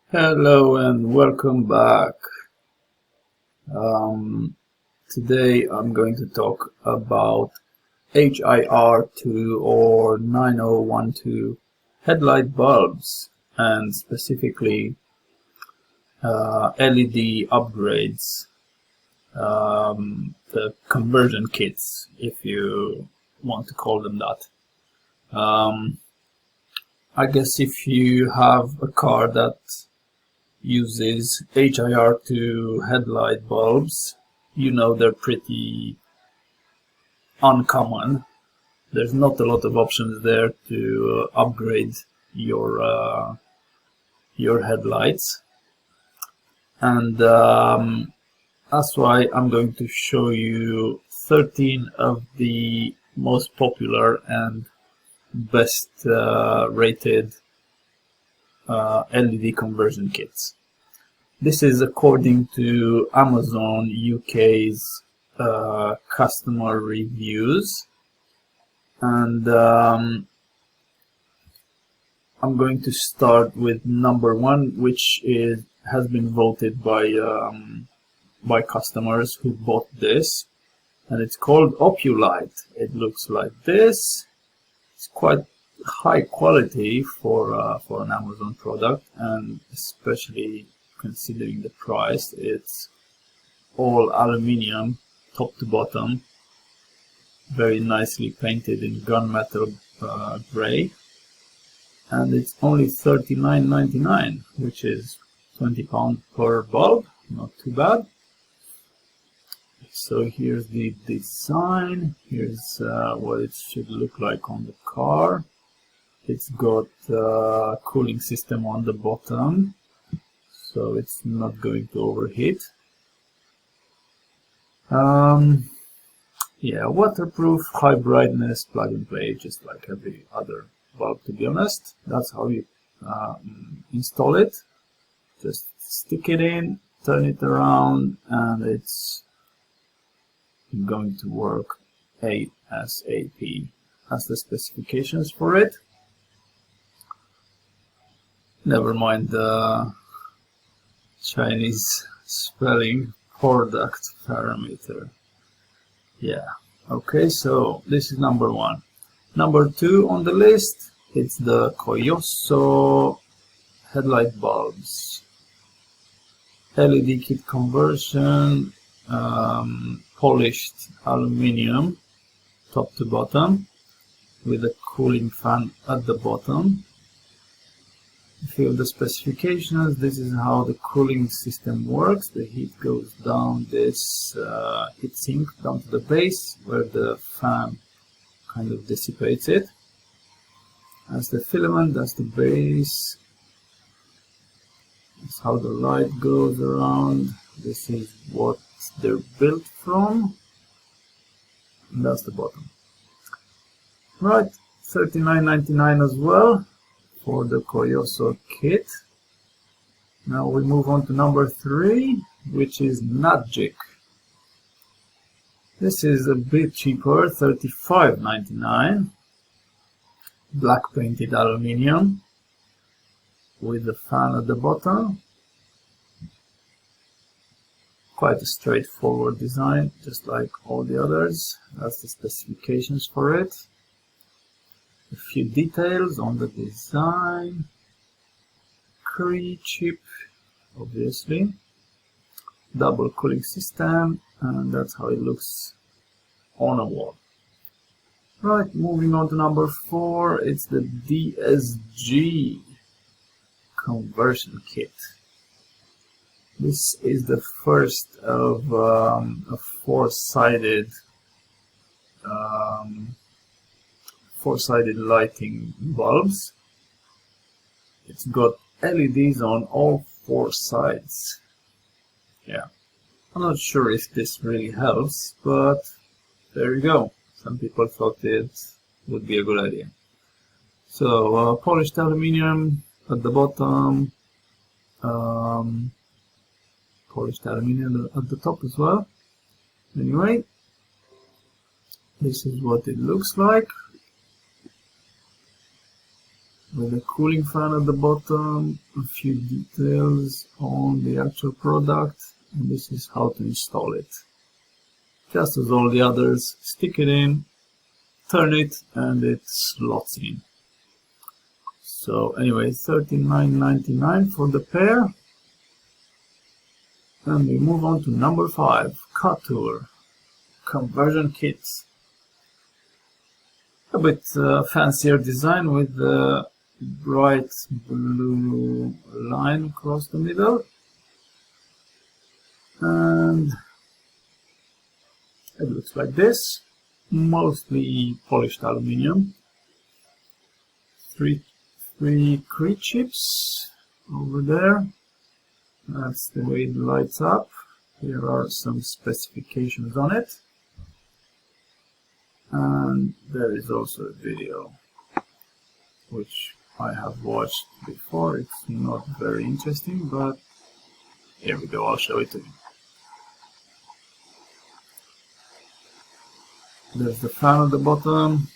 Hello and welcome back. Today I'm going to talk about HIR2 or 9012 headlight bulbs, and specifically LED upgrades, the conversion kits, if you want to call them that. I guess if you have a car that uses HIR2 headlight bulbs, you know they're pretty uncommon. There's not a lot of options there to upgrade your headlights, and that's why I'm going to show you 13 of the most popular and best rated LED conversion kits. This is according to Amazon UK's customer reviews, and I'm going to start with number one, which has been voted by customers who bought this, and it's called Opel. It looks like this. It's quite high quality for an Amazon product, and especially considering the price. It's all aluminium top to bottom, very nicely painted in gunmetal gray, and it's only £39.99, which is £20 per bulb. Not too bad. So here's the design. Here's what it should look like on the car. It's got a cooling system on the bottom, so it's not going to overheat. Yeah, waterproof, high brightness, plug and play, just like every other bulb, to be honest. That's how you install it. Just stick it in, turn it around, and it's going to work ASAP. That's the specifications for it. Never mind the Chinese spelling, product parameter. Yeah, okay, so this is number one. Number two on the list, it's the Koyoso headlight bulbs. LED kit conversion, polished aluminium top to bottom with a cooling fan at the bottom. A few of the specifications. This is how the cooling system works. The heat goes down this heat sink down to the base, where the fan kind of dissipates it. That's the filament, that's the base. That's how the light goes around. This is what they're built from, and that's the bottom. Right, £39.99 as well for the Koyoso kit. Now we move on to number three, which is Magic. This is a bit cheaper, £35.99. Black painted aluminium with the fan at the bottom. Quite a straightforward design, just like all the others. That's the specifications for it. A few details on the design. Cree chip, obviously. Double cooling system, and that's how it looks on a wall. Right, moving on to number four, it's the DSG conversion kit. This is the first of a four-sided lighting bulbs. It's got LEDs on all four sides. Yeah, I'm not sure if this really helps, but there you go. Some people thought it would be a good idea. So polished aluminium at the bottom, polished aluminium at the top as well. Anyway, this is what it looks like. with a cooling fan at the bottom, a few details on the actual product, and this is how to install it. Just as all the others, stick it in, turn it, and it slots in. So anyway, $39.99 for the pair. And we move on to number 5, Couture conversion kits. A bit fancier design with the bright blue line across the middle, and it looks like this, mostly polished aluminium. Three Cree chips over there. That's the way it lights up. Here are some specifications on it, and there is also a video which I have watched before. It's not very interesting, but here we go, I'll show it to you. There's the fan at the bottom,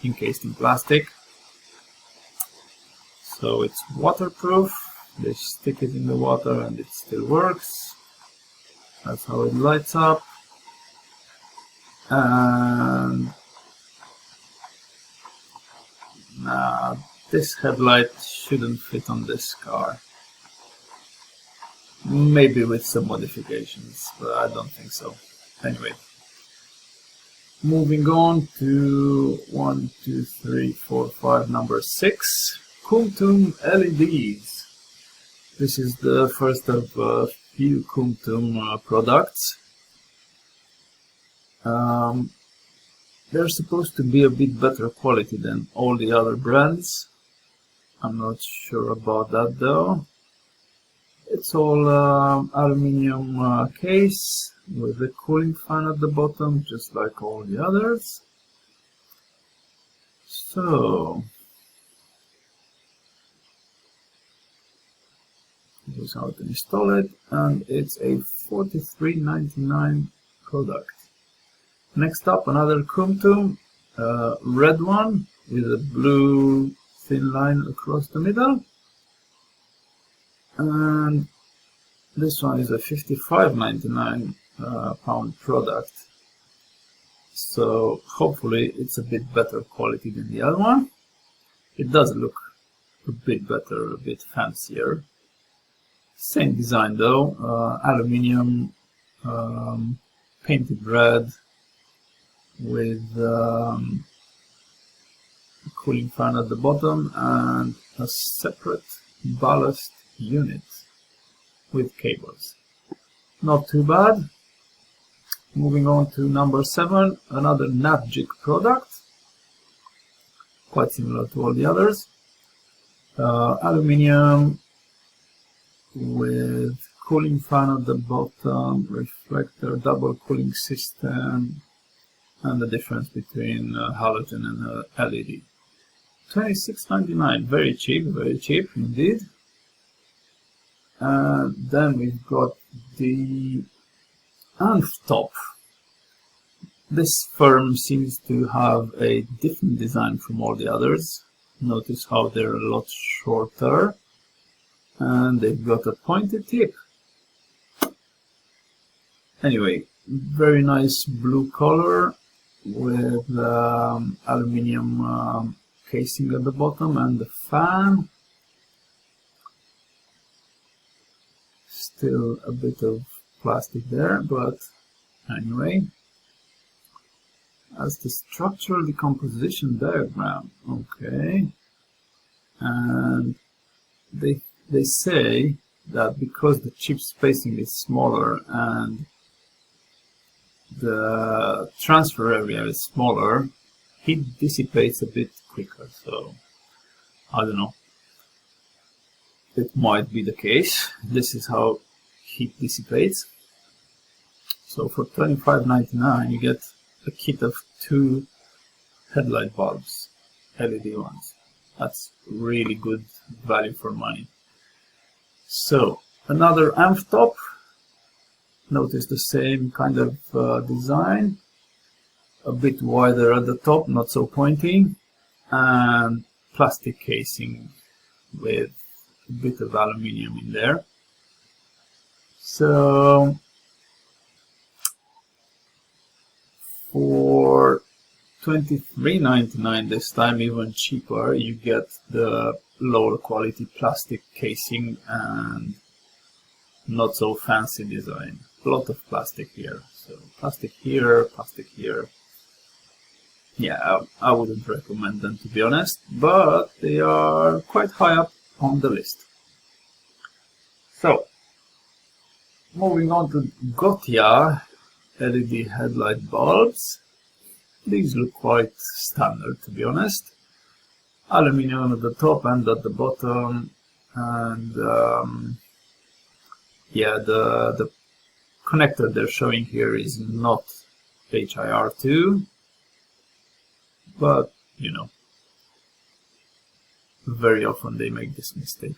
encased in plastic. So it's waterproof. They stick it in the water and it still works. That's how it lights up. And this headlight shouldn't fit on this car. Maybe with some modifications, but I don't think so. Anyway, moving on to 1, 2, 3, 4, 5, number 6, Kumtum LEDs. This is the first of a few Kumtum products. They're supposed to be a bit better quality than all the other brands. I'm not sure about that though. It's all aluminium case with a cooling fan at the bottom, just like all the others. So this is how to install it, and it's a $43.99 product. Next up, another Kumtum, red one with a blue thin line across the middle, and this one is a £55.99 pound product. So hopefully it's a bit better quality than the other one. It does look a bit better, a bit fancier. Same design though, aluminium, painted red with a cooling fan at the bottom and a separate ballast unit with cables. Not too bad. Moving on to number 7, another Navjik product, quite similar to all the others. Aluminium with cooling fan at the bottom, reflector, double cooling system, and the difference between halogen and LED. $26.99, very cheap indeed. And then we've got the ANF top. This firm seems to have a different design from all the others. Notice how they're a lot shorter, and they've got a pointed tip. Anyway, very nice blue color with aluminium casing at the bottom and the fan. Still a bit of plastic there, but anyway. As the structural decomposition diagram, okay, and they say that because the chip spacing is smaller and the transfer area is smaller, heat dissipates a bit quicker. So I don't know, it might be the case. This is how heat dissipates. So for $25.99 you get a kit of 2 headlight bulbs, LED ones. That's really good value for money. So another ANF top. Notice the same kind of design, a bit wider at the top, not so pointy, and plastic casing with a bit of aluminium in there. So for $23.99 this time, even cheaper, you get the lower quality plastic casing and not so fancy design. A lot of plastic here. So plastic here, plastic here. Yeah, I wouldn't recommend them, to be honest, but they are quite high up on the list. So, moving on to Gotia LED headlight bulbs. These look quite standard, to be honest. Aluminium at the top and at the bottom, and yeah, the connector they're showing here is not HIR2, but you know, very often they make this mistake.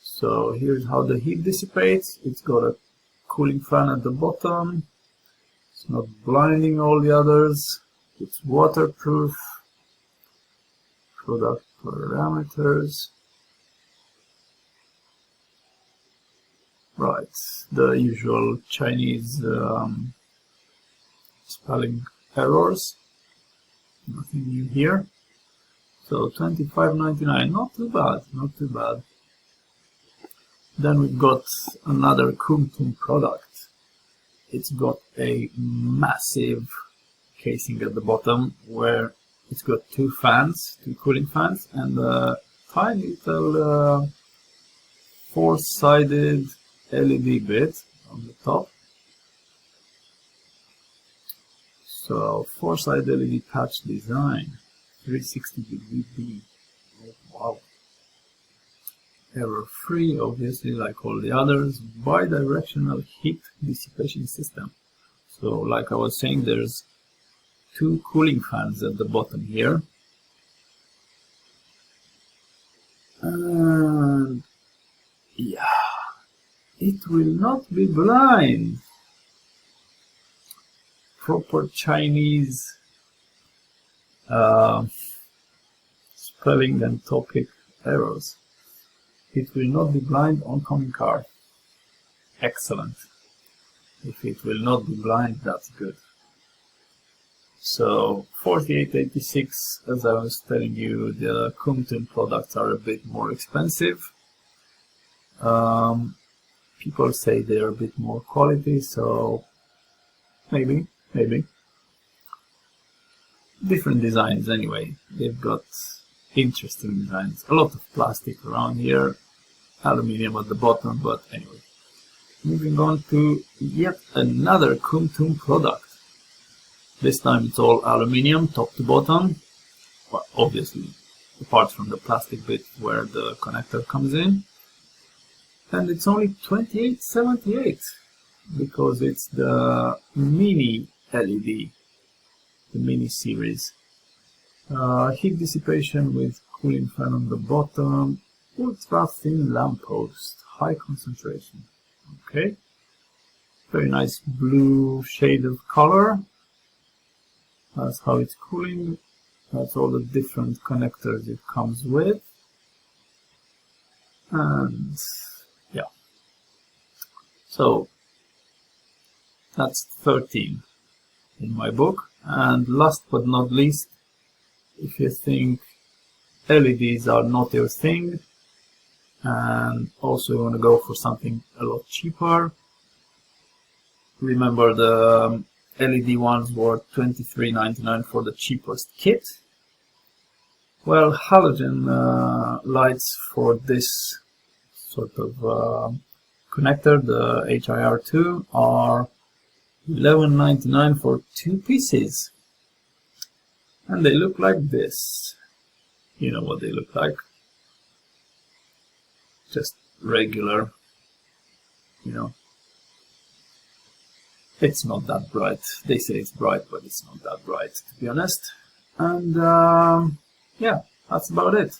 So here's how the heat dissipates. It's got a cooling fan at the bottom. It's not blinding all the others. It's waterproof. Product parameters. Right, the usual Chinese spelling errors. Nothing new here. So $25.99, not too bad, not too bad. Then we've got another Kumtum product. It's got a massive casing at the bottom where it's got two fans, two cooling fans, and a tiny little four-sided LED bit on the top. So four-sided LED patch design, 360-degree beam. Oh, wow. Error-free, obviously, like all the others. Bi-directional heat dissipation system. So, like I was saying, there's two cooling fans at the bottom here. And yeah, it will not be blind. Proper Chinese spelling and topic errors. It will not be blind oncoming car. Excellent. If it will not be blind, that's good. So $48.86, as I was telling you, the Kumtum products are a bit more expensive. People say they're a bit more quality, so maybe. Different designs anyway. They've got interesting designs. A lot of plastic around here, aluminium at the bottom, but anyway. Moving on to yet another Kumtum product. This time it's all aluminium, top to bottom. Well, obviously, apart from the plastic bit where the connector comes in. And it's only $28.78 because it's the mini LED, the mini series. Heat dissipation with cooling fan on the bottom. Ultra thin lamppost, high concentration. Okay, very nice blue shade of color. That's how it's cooling. That's all the different connectors it comes with. And yeah, so that's 13 in my book. And last but not least, if you think LEDs are not your thing and also you want to go for something a lot cheaper, remember the LED ones were $23.99 for the cheapest kit. Well, halogen lights for this sort of connector, the HIR2, are $11.99 for 2 pieces. And they look like this. You know what they look like. Just regular, you know. It's not that bright. They say it's bright, but it's not that bright, to be honest. And yeah, that's about it.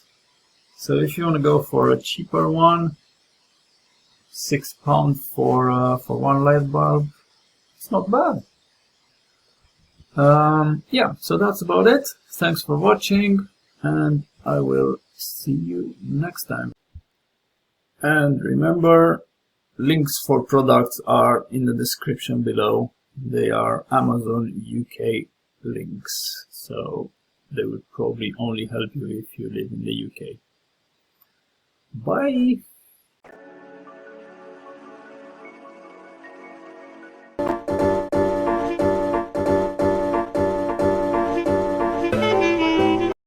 So if you want to go for a cheaper one, £6 for one light bulb, it's not bad. Yeah, so that's about it. Thanks for watching. and I will see you next time. And remember, links for products are in the description below. They are Amazon UK links, so they would probably only help you if you live in the UK. Bye!